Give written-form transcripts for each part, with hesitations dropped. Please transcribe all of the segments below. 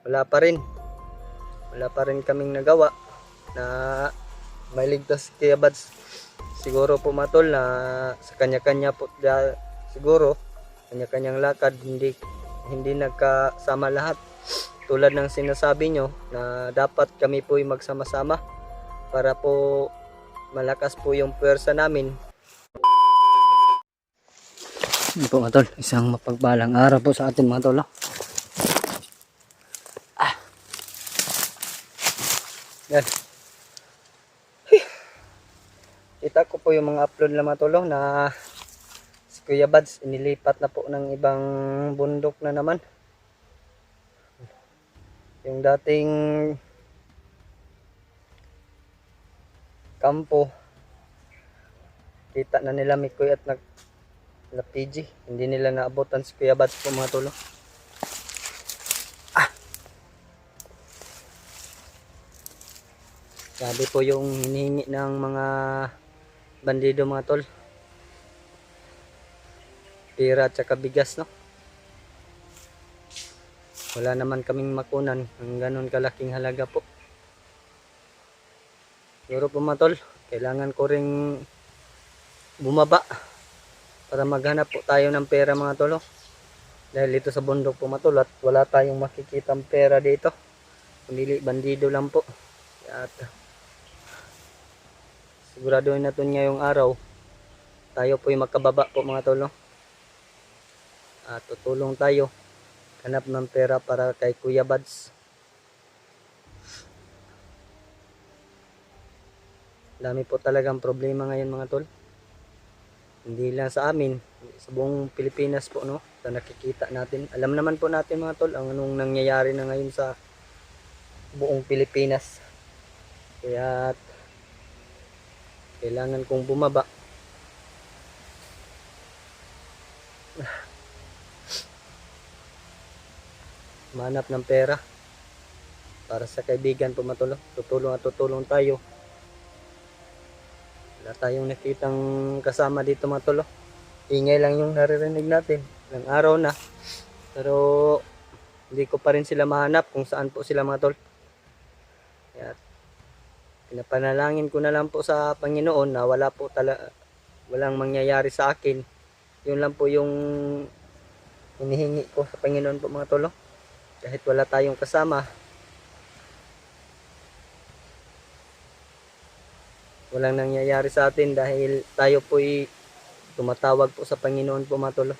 wala pa rin. Wala pa rin kaming nagawa na mailigtas si Kuya Bads. Siguro po mga tol na sa kanya-kanya po siguro kanya-kanyang lakad, hindi nagkasama lahat. Tulad ng sinasabi nyo na dapat kami po ay magsama-sama para po malakas po yung puwersa namin. Hindi po mga tol, isang mapagbalang araw po sa atin mga tol. Yan. Kita ko po yung mga upload na mga tol na si Kuya Bads inilipat na po ng ibang bundok na naman. Yung dating kampo, kita na nila Mikoy at na PG. Hindi nila naabutan si Kuya Bads po mga tol. Sabi po yung hinihingi ng mga bandido mga tol, pira at saka bigas, no? Wala naman kaming makunan ng ganun kalaking halaga po. Siguro po mga tol, kailangan ko ring bumaba para maghanap po tayo ng pera mga tol. Dahil dito sa bundok po mga tol at wala tayong makikitang pera dito. Kundi bandido lang po. At siguraduhin natin ngayong araw tayo po yung makababa po mga tol. At tutulong tayo hanap ng pera para kay Kuya Bads. Dami po talagang problema ngayon mga tol. Hindi lang sa amin, sa buong Pilipinas po, no? Sa nakikita natin. Alam naman po natin mga tol ang anong nangyayari na ngayon sa buong Pilipinas. Kaya kailangan kong bumaba. Manap ng pera para sa kaibigan po mga tol. Tutulong tayo. Wala tayong nakitang kasama dito mga tol. Ingay lang yung naririnig natin ng araw na, pero hindi ko pa rin sila mahanap kung saan po sila mga tol. Kaya pinapanalangin ko na lang po sa Panginoon na walang mangyayari sa akin. Yun lang po yung hinihingi ko sa Panginoon po mga tol. Kahit wala tayong kasama, walang nangyayari sa atin dahil tayo po'y tumatawag po sa Panginoon po mga tol.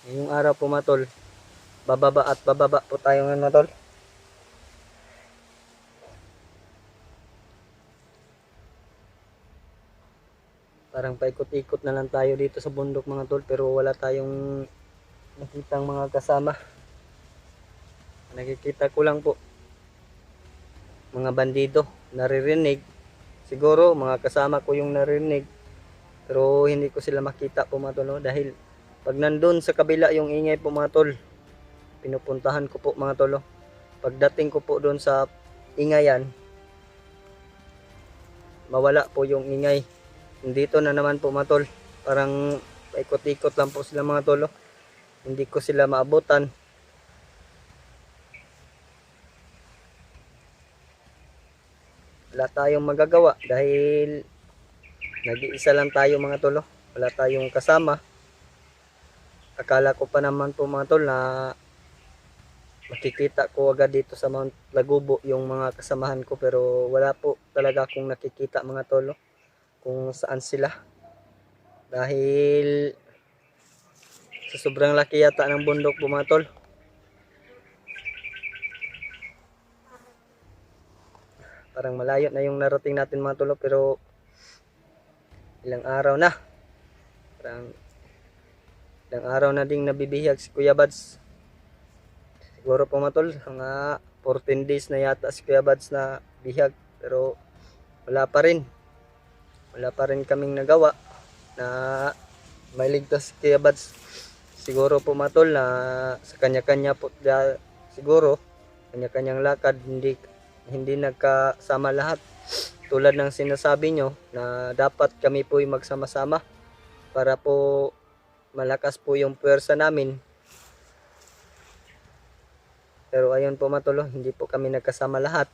Ngayong araw po mga tol, bababa at bababa po tayo ngayon mga tol. Parang paikot-ikot na lang tayo dito sa bundok mga tol, pero wala tayong nakitang mga kasama. Nakikita ko lang po mga bandido, naririnig. Siguro mga kasama ko yung naririnig, pero hindi ko sila makita po mga tol, dahil pag nandun sa kabila yung ingay po mga tol, pinupuntahan ko po mga tol. Pagdating ko po doon sa ingayan, mawala po yung ingay. Dito na naman po mga tol, parang paikot-ikot lang po sila mga tol. Hindi ko sila maabutan. Wala tayong magagawa dahil nag-iisa lang tayo mga tol. Wala tayong kasama. Akala ko pa naman po mga tol na makikita ko agad dito sa Mount Lagubo yung mga kasamahan ko, pero wala po talaga akong nakikita mga tol kung saan sila. Dahil sa sobrang laki yata ng bundok po mga tol. Parang malayo na yung narating natin mga tol, pero ilang araw na. Parang ilang araw na ding nabibihag si Kuya Bads. Siguro po mga tol, mga 14 days na yata si Kuya Bads na bihag, pero wala pa rin. Wala pa rin kaming nagawa na mailigtas si Kuya Bads. Siguro po mga tol na sa kanya-kanya po siguro kanya-kanyang lakad, hindi nagkasama lahat. Tulad ng sinasabi nyo na dapat kami po ay magsama-sama para po malakas po yung puwersa namin. Pero ayun po mga tol, hindi po kami nagkasama lahat.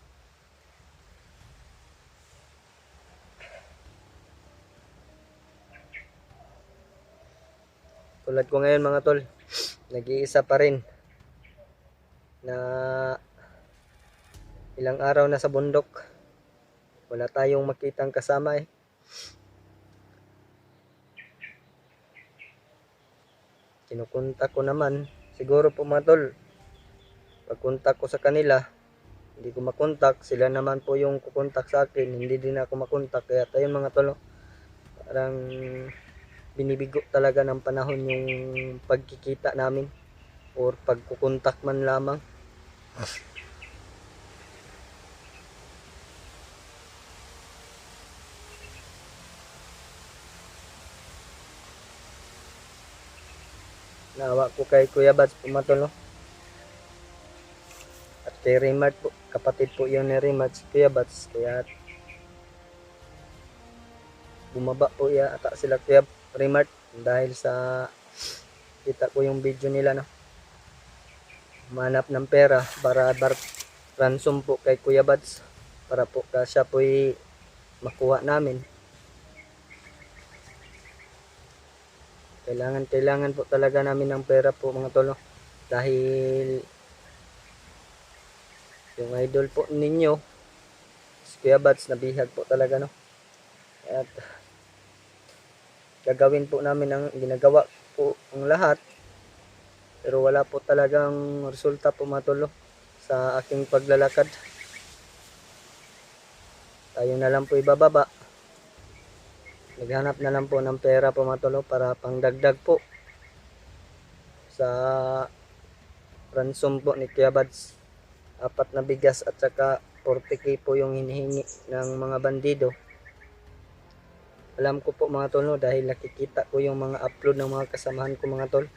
Tulad ko ngayon mga tol, nag-iisa pa rin na ilang araw na sa bundok. Wala tayong makitang kasama eh. Kinukontak ko naman. Siguro po mga tol, pag-contact ko sa kanila, hindi ko makontak. Sila naman po yung kukontak sa akin. Hindi din ako makontak. Kaya tayo mga tol, parang binibigo talaga ng panahon yung pagkikita namin or pagkukontak man lamang. Naawa ko kay Kuya Bats po mga tol, no? At kay Raymart po, kapatid po yun ni Raymart, si Kuya Bats. Kaya bumaba po ata sila Kuya Raymart dahil sa kita ko yung video nila, no? Manap ng pera para ransom po kay Kuya Bats para po siya po makuha namin. Kailangan po talaga namin ng pera po mga tol, no? Dahil yung idol po ninyo si Kuya Bats nabihag po talaga, no? At gagawin po namin ang ginagawa po ang lahat, pero wala po talagang resulta po mga tol, no? Sa aking paglalakad. Tayo na lang po ibababa. Naghanap na lang po ng pera po mga tol, para pangdagdag po sa ransom po ni Kuya Bats. 4 na bigas at saka 40k po yung hinihingi ng mga bandido. Alam ko po mga tol, no, dahil nakikita ko yung mga upload ng mga kasamahan ko mga tol.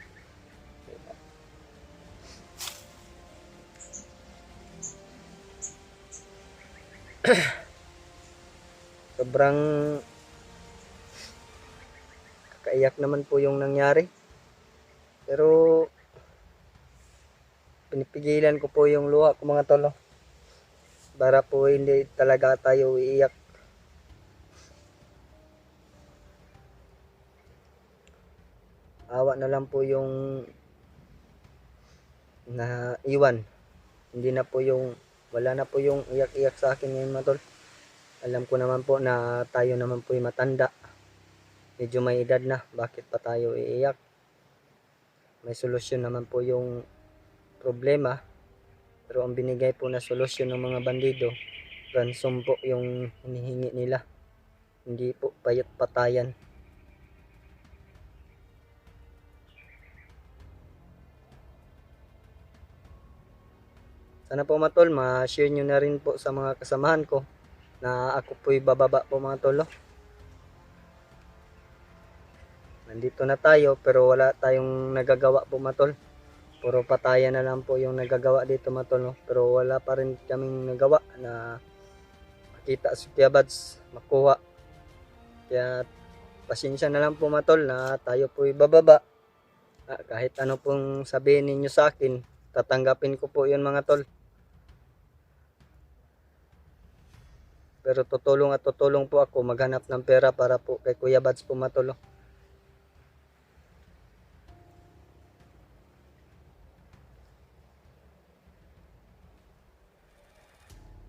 Sobrang kakaiyak naman po yung nangyari. Pero pinipigilan ko po yung luha ko mga tol, no, para po hindi talaga tayo iiyak. Awa na lang po yung naiwan. Hindi na po yung, wala na po yung iyak-iyak sa akin ngayon mga tol. Alam ko naman po na tayo naman po matanda. Medyo may edad na. Bakit pa tayo iiyak? May solusyon naman po yung problema. Pero ang binigay po na solusyon ng mga bandido, ransom po yung hinihingi nila. Hindi po payat patayan. Sana po mga tol, ma-share nyo na rin po sa mga kasamahan ko na ako po'y bababa po mga tol, no? Nandito na tayo pero wala tayong nagagawa po mga tol. Puro patayan na lang po yung nagagawa dito mga tol, no? Pero wala pa rin kaming nagawa na makita si Kuya Bats makuha. Kaya pasensya na lang po mga tol na tayo po'y bababa. Kahit ano pong sabihin ninyo sa akin, tatanggapin ko po yun mga tol. Pero tutulong po ako maghanap ng pera para po kay Kuya Bats po mga tol, no?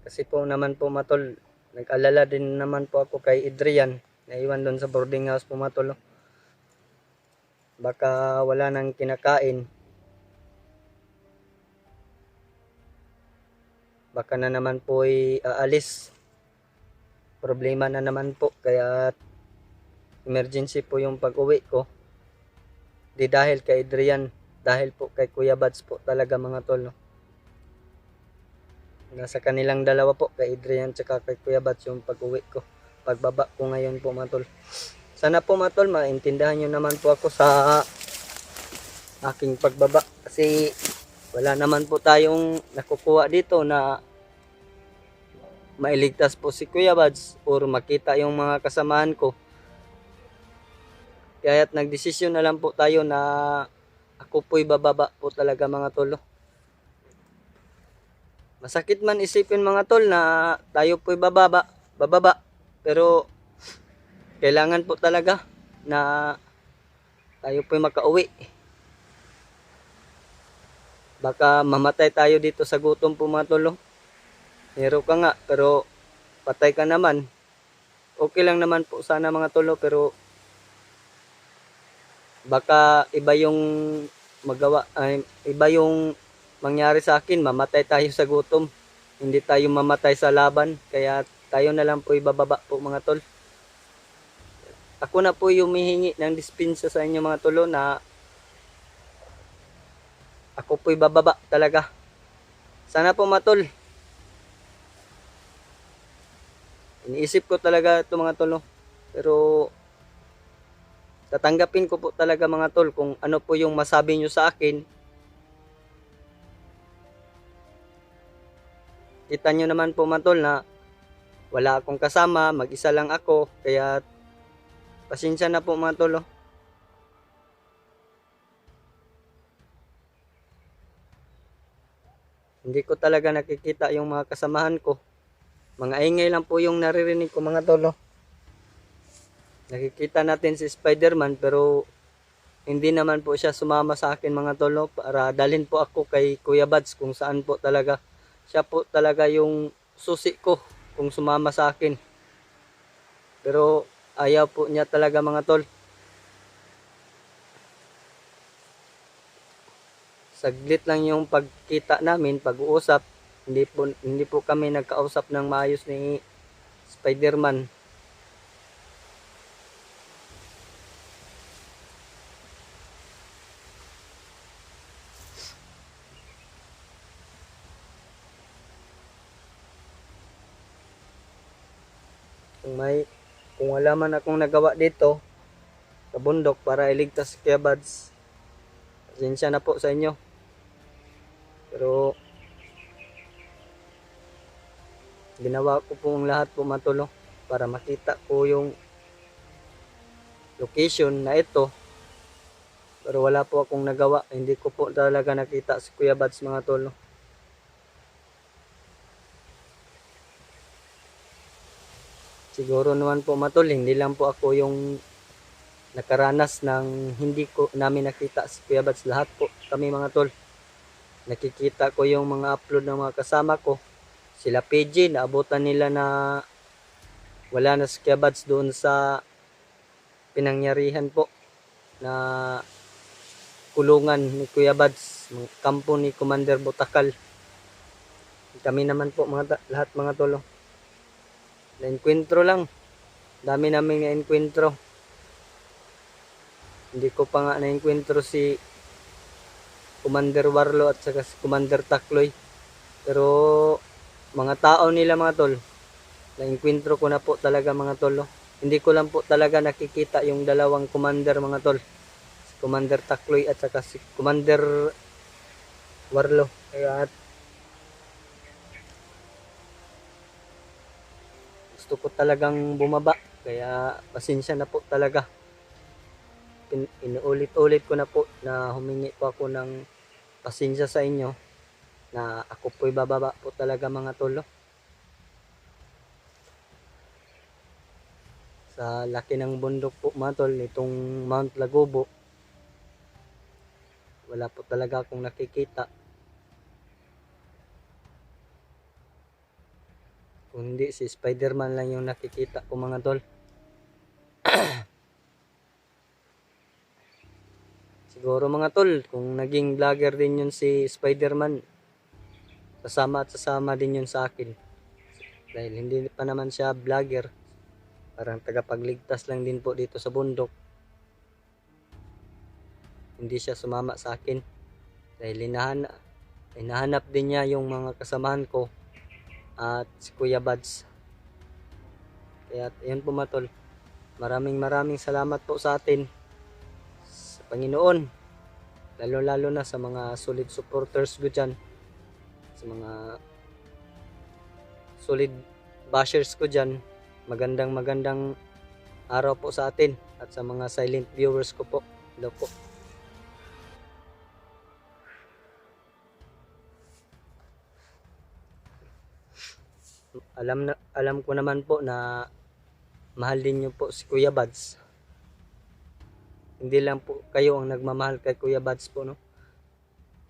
Kasi po naman po matol, nag-alala din naman po ako kay Adrian, naiwan doon sa boarding house po matol, no? Baka wala nang kinakain. Baka na naman po aalis. Problema na naman po, kaya emergency po yung pag-uwi ko. Di dahil kay Adrian, dahil po kay Kuya Bats po talaga mga tol, no? Nasa kanilang dalawa po, kay Adrian tsaka kay Kuya Bats yung pag-uwi ko. Pagbaba ko ngayon po mga tol. Sana po mga tol, maintindihan nyo naman po ako sa aking pagbaba. Kasi wala naman po tayong nakukuha dito na mailigtas po si Kuya Bats or makita yung mga kasamahan ko. Kaya't nagdesisyon na lang po tayo na ako po'y bababa po talaga mga tol. Masakit man isipin mga tol na tayo po'y bababa. Pero kailangan po talaga na tayo po'y makauwi. Baka mamatay tayo dito sa gutom po mga tol. Hero ka nga pero patay ka naman. Okay lang naman po sana mga tol, pero baka iba yung iba yung mangyari sa akin, mamatay tayo sa gutom, hindi tayo mamatay sa laban, kaya tayo na lang po ibababa po mga tol. Ako na po yung humihingi ng dispensa sa inyo mga tol na ako po ibababa talaga. Sana po mga tol. Iniisip ko talaga ito mga tol, pero tatanggapin ko po talaga mga tol kung ano po yung masabi nyo sa akin. Kita nyo naman po mga tol na wala akong kasama, mag-isa lang ako, kaya pasensya na po mga tol. Hindi ko talaga nakikita yung mga kasamahan ko. Mga ingay lang po yung naririnig ko mga tol. Nakikita natin si Spider-Man pero hindi naman po siya sumama sa akin mga tol para dalhin po ako kay Kuya Bads kung saan po talaga. Siya po talaga yung susi ko kung sumama sa akin. Pero ayaw po niya talaga mga tol. Saglit lang yung pagkita namin, pag-uusap. Hindi po kami nagkausap ng maayos ni Spider-Man. Kung wala man akong nagawa dito sa bundok para iligtas si Kuya Bads, pasensya na po sa inyo. Pero ginawa ko po ang lahat po matulo para makita ko yung location na ito. Pero wala po akong nagawa. Hindi ko po talaga nakita si Kuya Bads mga tolo. Siguro naman po matol, hindi lang po ako yung nakaranas ng hindi ko namin nakita si Kuya Bads. Lahat po kami mga tol. Nakikita ko yung mga upload ng mga kasama ko. Sila PG, naabutan nila na wala na si Kuya Bads doon sa pinangyarihan po na kulungan ni Kuya Bads, kampo ni Commander Botakal. Kami naman po lahat mga tolo. Na-enkwentro lang. Dami namin na-enkwentro. Hindi ko pa nga na-enkwentro si Commander Warlo at saka si Commander Takloy. Pero mga tao nila mga tol, na-enkwentro ko na po talaga mga tol. Hindi ko lang po talaga nakikita yung dalawang commander mga tol. Si Commander Takloy at saka si Commander Warlo. Kaya gusto ko talagang bumaba. Kaya pasensya na po talaga. Inuulit-ulit ko na po na humingi po ako ng pasensya sa inyo na ako po'y bababa po talaga mga tolo. Sa laki ng bundok po mga tol, itong Mount Lagobo, wala po talaga akong nakikita. Kundi si Spider-Man lang yung nakikita ko mga tol. Siguro mga tol, kung naging vlogger din yun si Spider-Man, sasama din yun sa akin. Dahil hindi pa naman siya vlogger, parang tagapagligtas lang din po dito sa bundok. Hindi siya sumama sa akin. Dahil hinahanap din niya yung mga kasamahan ko at si Kuya Bads. Kaya yun po mga tol. Maraming salamat po sa atin. Panginoon, lalo na sa mga solid supporters ko dyan, sa mga solid bashers ko dyan, magandang araw po sa atin, at sa mga silent viewers ko po, hello po. alam ko naman po na mahal din niyo po si Kuya Buds. Hindi lang po kayo ang nagmamahal kay Kuya Buds po, no?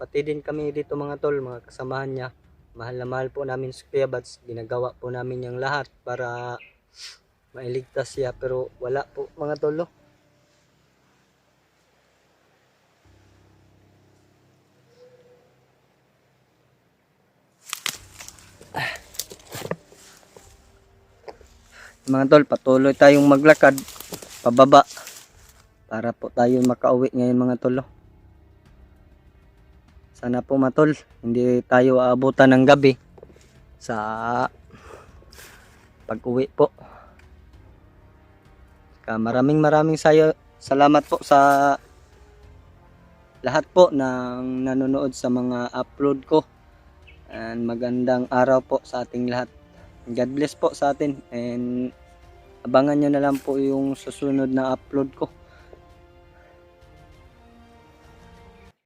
Pati din kami dito mga tol, mga kasamahan niya. Mahal na mahal po namin si Kuya Buds. Ginagawa po namin yung lahat para mailigtas siya, pero wala po mga tol, no? Mga tol, patuloy tayong maglakad pababa para po tayo makauwi ngayon mga tol, no? Sana po mga tol, hindi tayo aabutan ng gabi sa pag-uwi po. Maraming salamat po sa lahat po ng nanonood sa mga upload ko. And magandang araw po sa ating lahat. God bless po sa atin, and abangan nyo na lang po yung susunod na upload ko.